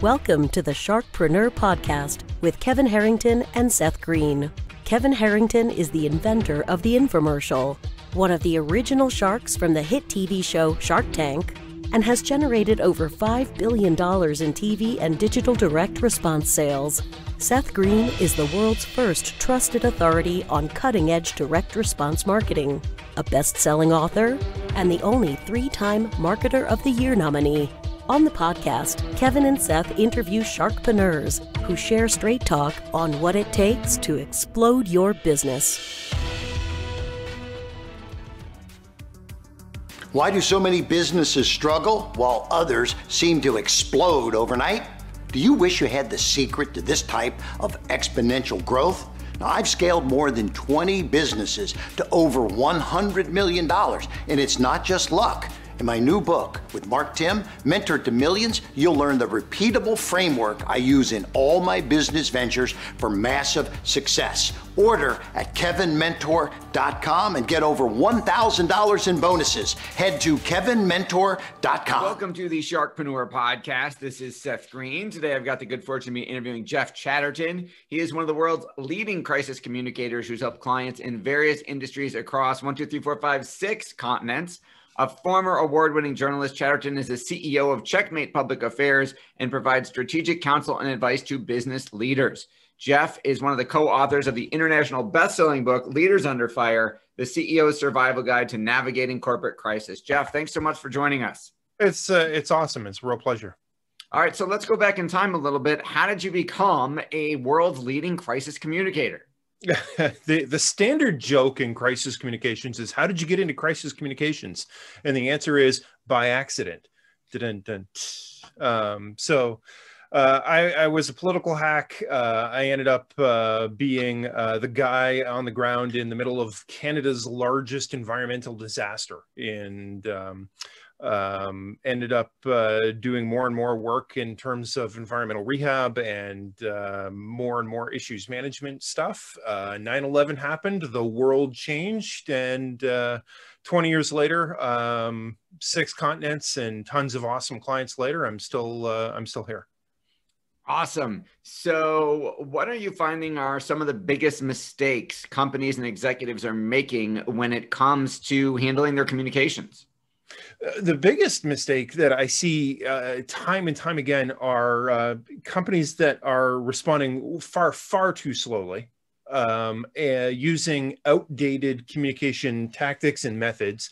Welcome to the Sharkpreneur podcast with Kevin Harrington and Seth Greene. Kevin Harrington is the inventor of the infomercial, one of the original sharks from the hit TV show Shark Tank, and has generated over $5 billion in TV and digital direct response sales. Seth Greene is the world's first trusted authority on cutting-edge direct response marketing, a best-selling author, and the only 3-time Marketer of the Year nominee. On the podcast, Kevin and Seth interview sharkpreneurs who share straight talk on what it takes to explode your business. Why do so many businesses struggle while others seem to explode overnight? Do you wish you had the secret to this type of exponential growth? Now, I've scaled more than 20 businesses to over $100 million, and it's not just luck. In my new book with Mark Tim, Mentor to Millions, you'll learn the repeatable framework I use in all my business ventures for massive success. Order at kevinmentor.com and get over $1,000 in bonuses. Head to kevinmentor.com. Welcome to the Sharkpreneur podcast. This is Seth Greene. Today I've got the good fortune to be interviewing Jeff Chatterton. He is one of the world's leading crisis communicators who's helped clients in various industries across 6 continents. A former award-winning journalist, Chatterton is the CEO of Checkmate Public Affairs and provides strategic counsel and advice to business leaders. Jeff is one of the co-authors of the international best-selling book, Leaders Under Fire, the CEO's Survival Guide to Navigating Corporate Crisis. Jeff, thanks so much for joining us. It's awesome. It's a real pleasure. All right, so let's go back in time a little bit. How did you become a world's leading crisis communicator? The standard joke in crisis communications is, how did you get into crisis communications? And the answer is by accident. I was a political hack. I ended up being the guy on the ground in the middle of Canada's largest environmental disaster, and ended up doing more and more work in terms of environmental rehab and more and more issues management stuff. 9/11 happened, the world changed, and 20 years later, 6 continents and tons of awesome clients later, I'm still here. Awesome. So what are you finding are some of the biggest mistakes companies and executives are making when it comes to handling their communications? The biggest mistake that I see time and time again are companies that are responding far too slowly, using outdated communication tactics and methods,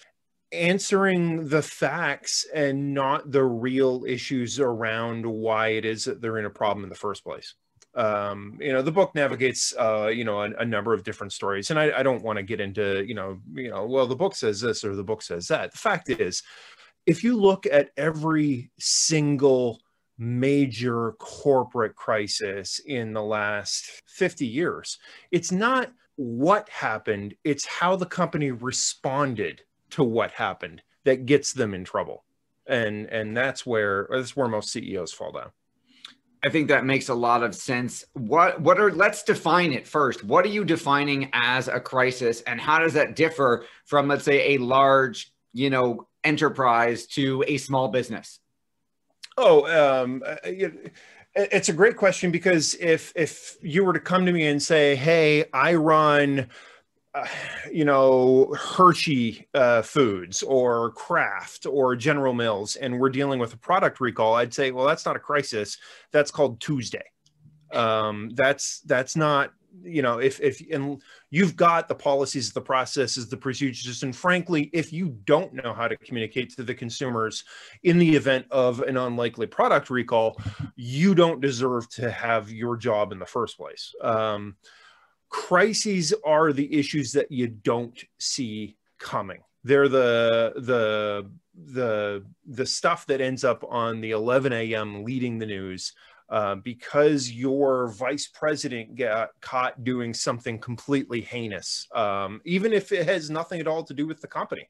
answering the facts and not the real issues around why it is that they're in a problem in the first place. The book navigates, a number of different stories, and I don't want to get into, well, the book says this or the book says that. The fact is, if you look at every single major corporate crisis in the last 50 years, it's not what happened, it's how the company responded to what happened that gets them in trouble. And that's where most CEOs fall down. I think that makes a lot of sense. Let's define it first. What are you defining as a crisis, and how does that differ from, let's say, a large, enterprise to a small business? It's a great question, because if you were to come to me and say, hey, I run Hershey Foods or Kraft or General Mills, and we're dealing with a product recall, I'd say, well, that's not a crisis. That's called Tuesday. That's not, and you've got the policies, the processes, the procedures, and frankly, if you don't know how to communicate to the consumers in the event of an unlikely product recall, you don't deserve to have your job in the first place. Crises are the issues that you don't see coming. They're the stuff that ends up on the 11 a.m. leading the news because your vice president got caught doing something completely heinous, even if it has nothing at all to do with the company.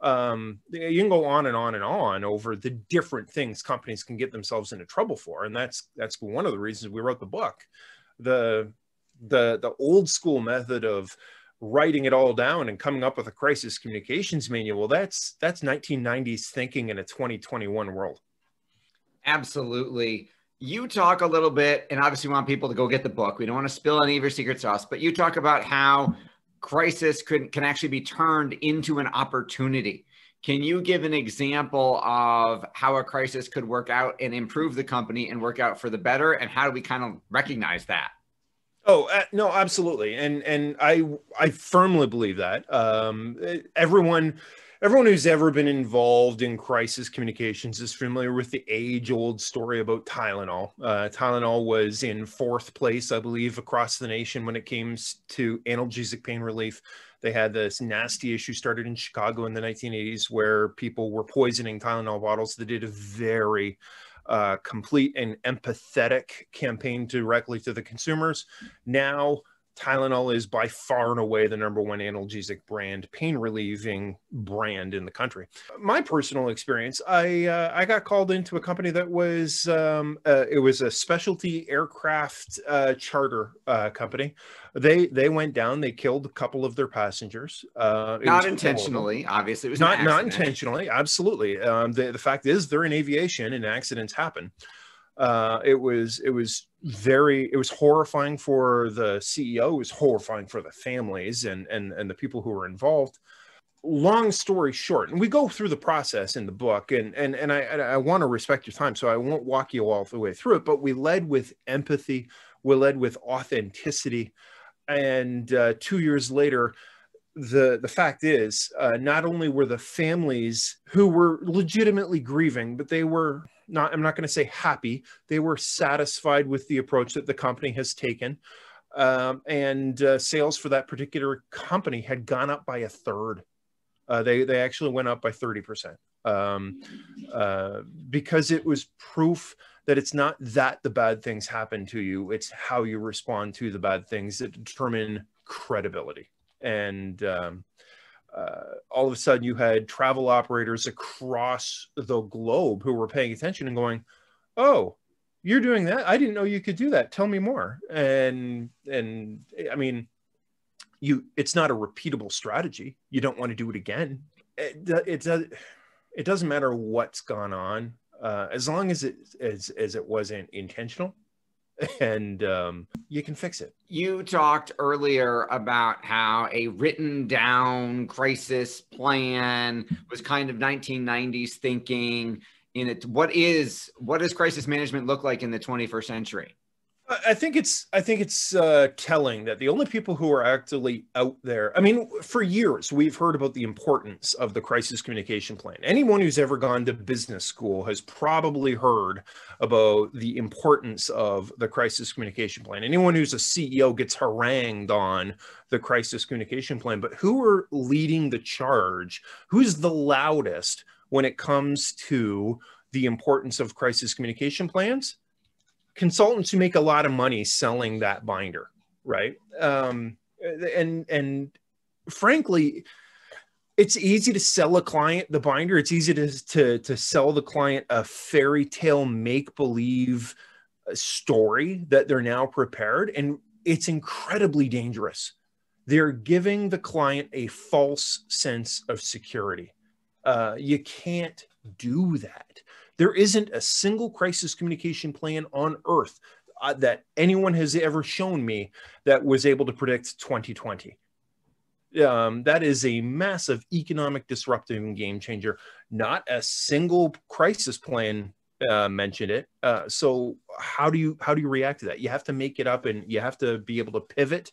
You can go on and on and on over the different things companies can get themselves into trouble for, and that's one of the reasons we wrote the book. The old school method of writing it all down and coming up with a crisis communications manual, that's 1990s thinking in a 2021 world. Absolutely. You talk a little bit, and obviously we want people to go get the book. We don't want to spill any of your secret sauce, but you talk about how crisis can actually be turned into an opportunity. Can you give an example of how a crisis could work out and improve the company and work out for the better? And how do we kind of recognize that? Oh, no, absolutely. And I firmly believe that. Everyone who's ever been involved in crisis communications is familiar with the age-old story about Tylenol. Tylenol was in 4th place, I believe, across the nation when it came to analgesic pain relief. They had this nasty issue started in Chicago in the 1980s where people were poisoning Tylenol bottles. They did a very complete and empathetic campaign directly to the consumers. Now, Tylenol is by far and away the #1 analgesic brand, pain relieving brand in the country. My personal experience, I got called into a company that was, it was a specialty aircraft charter company. They went down, they killed a couple of their passengers. Not intentionally, obviously. It was not intentionally, absolutely. The fact is they're in aviation and accidents happen. It was horrifying for the CEO. It was horrifying for the families and the people who were involved. Long story short, and we go through the process in the book, and I want to respect your time, so I won't walk you all the way through it, but we led with empathy, we led with authenticity, and 2 years later, the fact is, not only were the families who were legitimately grieving, but they were not, I'm not going to say happy, they were satisfied with the approach that the company has taken. And sales for that particular company had gone up by 1/3. They actually went up by 30%. Because it was proof that it's not that the bad things happen to you, it's how you respond to the bad things that determine credibility. And all of a sudden you had travel operators across the globe who were paying attention and going, oh, you're doing that? I didn't know you could do that. Tell me more. And I mean, it's not a repeatable strategy. You don't want to do it again. It doesn't matter what's gone on, as long as it wasn't intentional. And you can fix it. You talked earlier about how a written down crisis plan was kind of 1990s thinking. What does crisis management look like in the 21st century? I think it's telling that the only people who are actually out there, I mean, for years, we've heard about the importance of the crisis communication plan. Anyone who's ever gone to business school has probably heard about the importance of the crisis communication plan. Anyone who's a CEO gets harangued on the crisis communication plan, but who are leading the charge? Who's the loudest when it comes to the importance of crisis communication plans? Consultants who make a lot of money selling that binder, right? And frankly, it's easy to sell a client the binder. It's easy to sell the client a fairy tale make-believe story that they're now prepared, and it's incredibly dangerous. They're giving the client a false sense of security. You can't do that. There isn't a single crisis communication plan on earth that anyone has ever shown me that was able to predict 2020. That is a massive economic disruptive and game changer. Not a single crisis plan mentioned it. So how do you react to that? You have to make it up, and you have to be able to pivot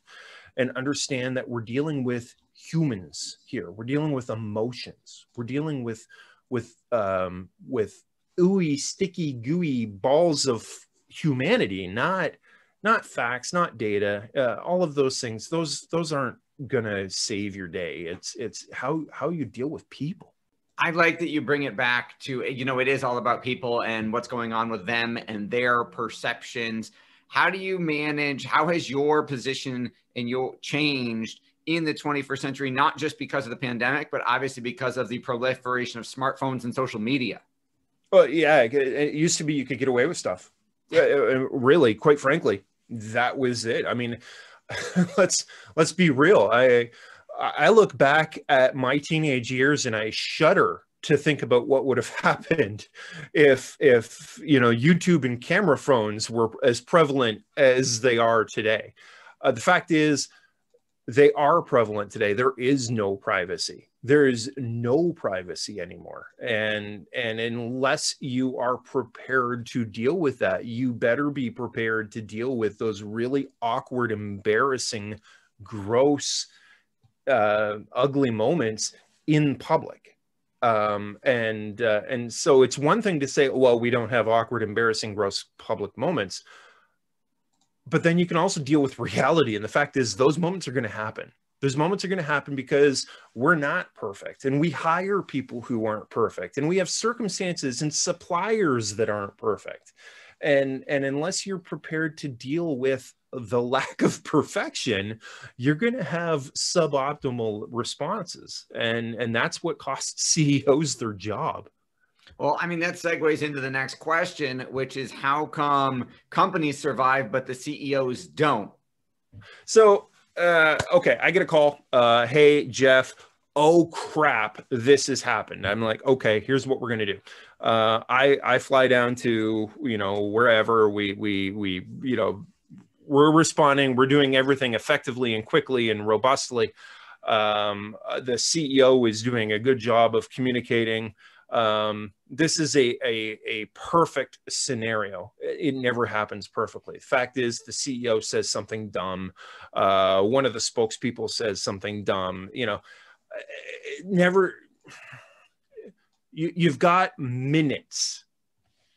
and understand that we're dealing with humans here. We're dealing with emotions. We're dealing with ooey, sticky, gooey balls of humanity, not facts, not data. All of those things, those aren't gonna save your day. It's how you deal with people. I like that you bring it back to, it is all about people and what's going on with them and their perceptions. How do you manage, how has your position and your changed in the 21st century, not just because of the pandemic, but obviously because of the proliferation of smartphones and social media? Well, yeah, it used to be you could get away with stuff. Really, quite frankly, that was it. I mean, let's be real. I look back at my teenage years and I shudder to think about what would have happened if YouTube and camera phones were as prevalent as they are today. The fact is, they are prevalent today. There is no privacy. There is no privacy anymore. And unless you are prepared to deal with that, you better be prepared to deal with those really awkward, embarrassing, gross, ugly moments in public. And so it's one thing to say, well, we don't have awkward, embarrassing, gross public moments. But then you can also deal with reality. And the fact is, those moments are going to happen. Those moments are going to happen because we're not perfect. And we hire people who aren't perfect. And we have circumstances and suppliers that aren't perfect. And unless you're prepared to deal with the lack of perfection, you're going to have suboptimal responses. And that's what costs CEOs their job. Well, I mean, that segues into the next question, which is how come companies survive, but the CEOs don't? So, okay, I get a call. Hey, Jeff, oh crap, this has happened. I'm like, okay, here's what we're going to do. I fly down to, wherever we're responding. We're doing everything effectively and quickly and robustly. The CEO is doing a good job of communicating. This is a perfect scenario. It never happens perfectly. The fact is, the CEO says something dumb. One of the spokespeople says something dumb. You've got minutes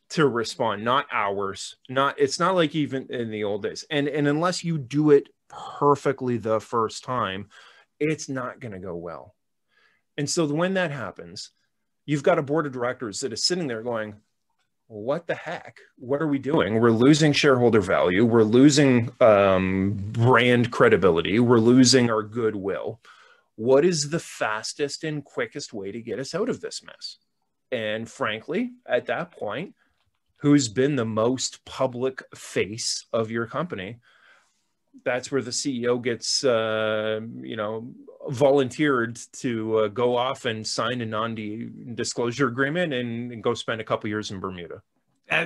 to respond, not hours. It's not like even in the old days. And unless you do it perfectly the first time, it's not going to go well. And so when that happens, you've got a board of directors that is sitting there going, what the heck? What are we doing? We're losing shareholder value. We're losing brand credibility. We're losing our goodwill. What is the fastest and quickest way to get us out of this mess? And frankly, at that point, who's been the most public face of your company? That's where the CEO gets, volunteered to go off and sign a non-disclosure agreement and go spend a couple years in Bermuda.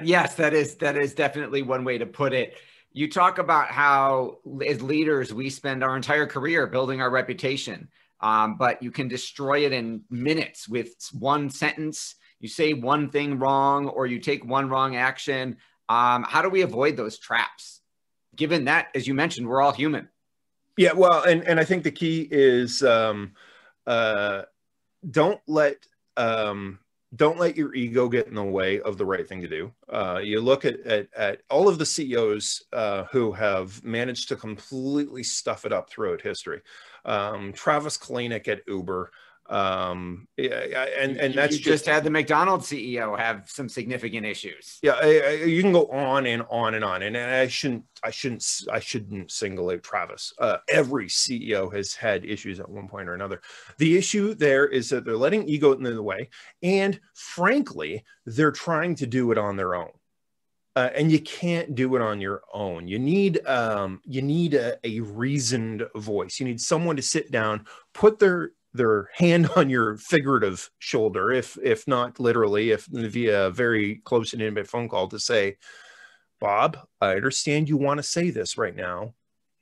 Yes, that is definitely one way to put it. You talk about how as leaders, we spend our entire career building our reputation, but you can destroy it in minutes with one sentence. You say one thing wrong, or you take one wrong action. How do we avoid those traps? Given that, as you mentioned, we're all human. Yeah, well, and I think the key is don't let your ego get in the way of the right thing to do. You look at all of the CEOs who have managed to completely stuff it up throughout history. Travis Kalanick at Uber. And that's just had the McDonald's CEO have some significant issues. Yeah, you can go on and on and on. And I shouldn't single out Travis. Every CEO has had issues at one point or another. The issue there is that they're letting ego in the way, and frankly, they're trying to do it on their own. And you can't do it on your own. You need a reasoned voice. You need someone to sit down, put their hand on your figurative shoulder, if not literally, if via a very close and intimate phone call, to say, Bob, I understand you want to say this right now.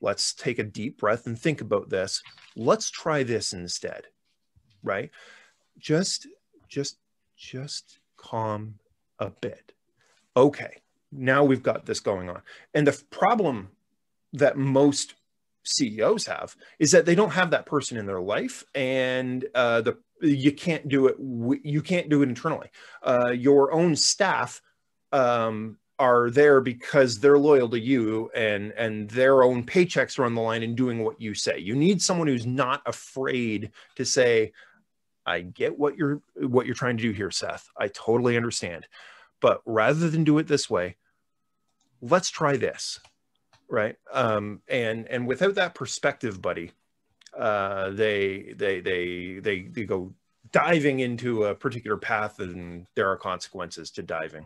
Let's take a deep breath and think about this. Let's try this instead, right? Just calm a bit. Okay, now we've got this going on. And the problem that most CEOs have is that they don't have that person in their life, and you can't do it. You can't do it internally. Your own staff are there because they're loyal to you, and their own paychecks are on the line and doing what you say. You need someone who's not afraid to say, "I get what you're trying to do here, Seth. I totally understand, but rather than do it this way, let's try this." Right. And without that perspective, buddy, they go diving into a particular path, and there are consequences to diving.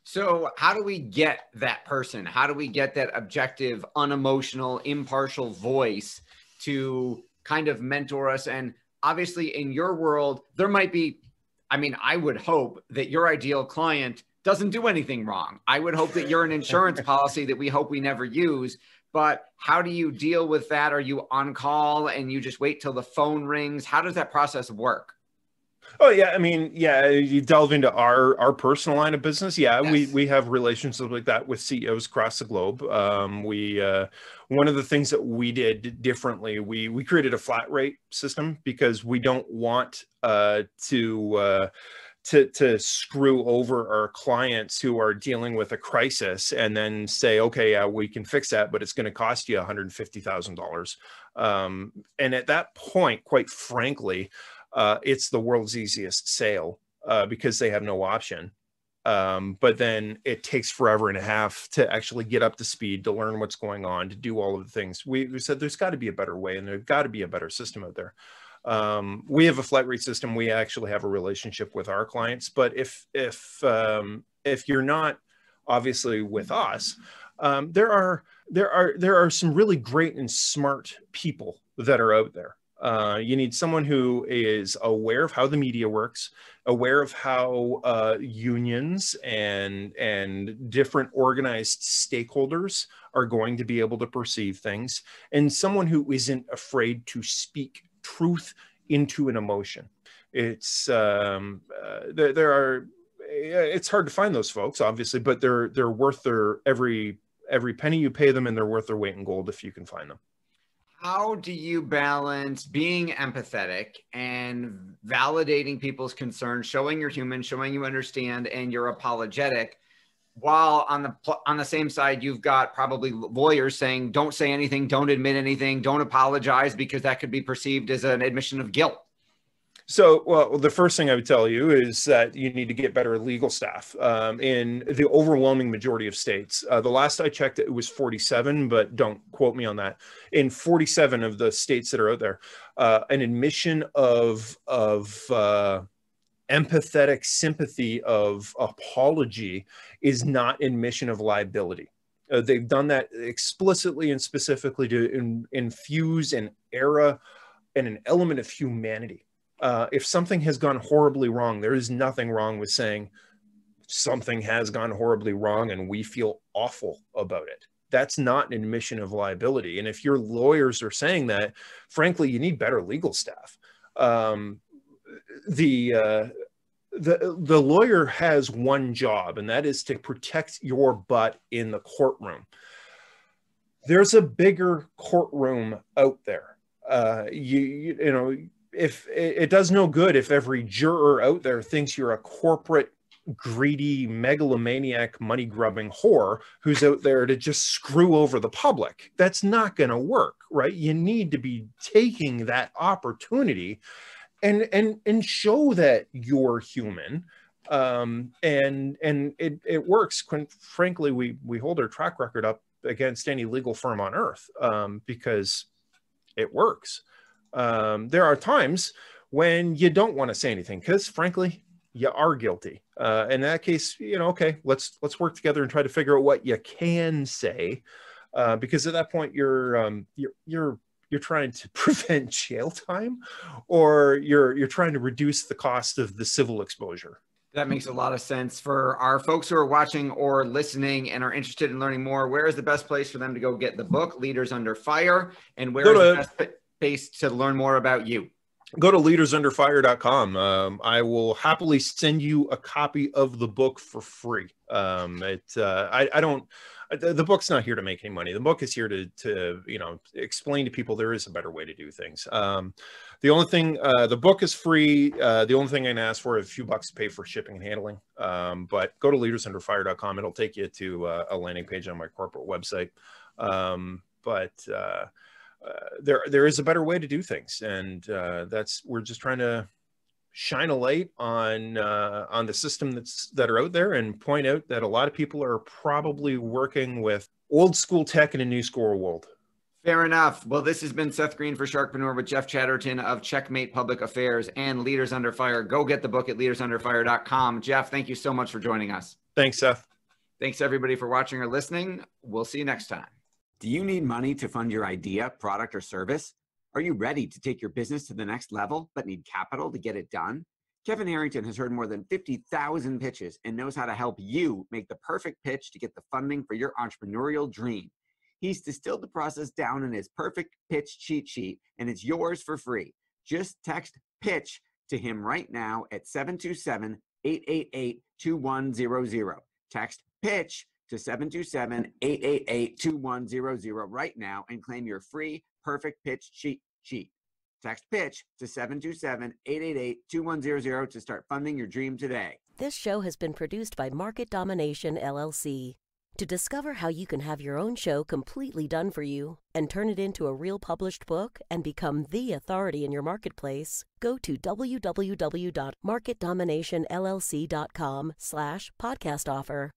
So how do we get that person? How do we get that objective, unemotional, impartial voice to kind of mentor us? And obviously in your world, there might be I mean, I would hope that your ideal client doesn't do anything wrong. I would hope that you're an insurance policy that we hope we never use. But how do you deal with that? Are you on call and you just wait till the phone rings? How does that process work? Oh yeah, I mean, yeah, you delve into our personal line of business. Yeah, Yes. we have relationships like that with CEOs across the globe. One of the things that we did differently, we created a flat rate system because we don't want to screw over our clients who are dealing with a crisis and then say, okay, yeah, we can fix that, but it's going to cost you $150,000. And at that point, quite frankly, it's the world's easiest sale because they have no option. But then it takes forever and a half to actually get up to speed, to learn what's going on, to do all of the things. We said there's got to be a better way, and there's got to be a better system out there. We have a flat rate system. We actually have a relationship with our clients, but if you're not obviously with us, there are some really great and smart people that are out there. You need someone who is aware of how the media works, aware of how unions and different organized stakeholders are going to be able to perceive things, and someone who isn't afraid to speak truth into an emotion. It's it's hard to find those folks, obviously, but they're worth their every penny you pay them, and they're worth their weight in gold if you can find them. How do you balance being empathetic and validating people's concerns, showing you're human, showing you understand, and you're apologetic, while on the same side, you've got probably lawyers saying, don't say anything, don't admit anything, don't apologize, because that could be perceived as an admission of guilt? So, well, the first thing I would tell you is that you need to get better legal staff in the overwhelming majority of states. The last I checked, it was 47, but don't quote me on that. In 47 of the states that are out there, an admission of empathetic sympathy, of apology, is not admission of liability. They've done that explicitly and specifically to infuse an era and an element of humanity. If something has gone horribly wrong, there is nothing wrong with saying something has gone horribly wrong and we feel awful about it. That's not an admission of liability. And if your lawyers are saying that, frankly, you need better legal staff. The lawyer has one job, and that is to protect your butt in the courtroom. There's a bigger courtroom out there. You know, if it does no good if every juror out there thinks you're a corporate, greedy, megalomaniac, money-grubbing whore who's out there to just screw over the public. That's not going to work, right? You need to be taking that opportunity and show that you're human. And it works. Frankly, we hold our track record up against any legal firm on earth because it works. There are times when you don't want to say anything because, frankly, you are guilty. In that case, okay, let's work together and try to figure out what you can say, because at that point you're trying to prevent jail time, or you're trying to reduce the cost of the civil exposure. That makes a lot of sense. For our folks who are watching or listening and are interested in learning more, where is the best place for them to go get the book, Leaders Under Fire? And where is the best place to learn more about you? Go to leadersunderfire.com. I will happily send you a copy of the book for free. The book's not here to make any money. The book is here to explain to people there is a better way to do things. The only thing, the book is free. The only thing I can ask for is a few bucks to pay for shipping and handling. But go to leadersunderfire.com. It'll take you to a landing page on my corporate website. There is a better way to do things, and we're just trying to shine a light on the system that are out there, and point out that a lot of people are probably working with old school tech in a new school world. Fair enough. Well, this has been Seth Greene for Sharkpreneur with Jeff Chatterton of Checkmate Public Affairs and Leaders Under Fire. Go get the book at leadersunderfire.com. Jeff, thank you so much for joining us. Thanks, Seth. Thanks, everybody, for watching or listening. We'll see you next time. Do you need money to fund your idea, product, or service? Are you ready to take your business to the next level but need capital to get it done? Kevin Harrington has heard more than 50,000 pitches and knows how to help you make the perfect pitch to get the funding for your entrepreneurial dream. He's distilled the process down in his perfect pitch cheat sheet, and it's yours for free. Just text PITCH to him right now at 727-888-2100. Text PITCH to 727-888-2100 right now and claim your free perfect pitch cheat sheet. Text PITCH to 727-888-2100 to start funding your dream today. This show has been produced by Market Domination, LLC. To discover how you can have your own show completely done for you and turn it into a real published book and become the authority in your marketplace, go to www.marketdominationllc.com/podcast offer.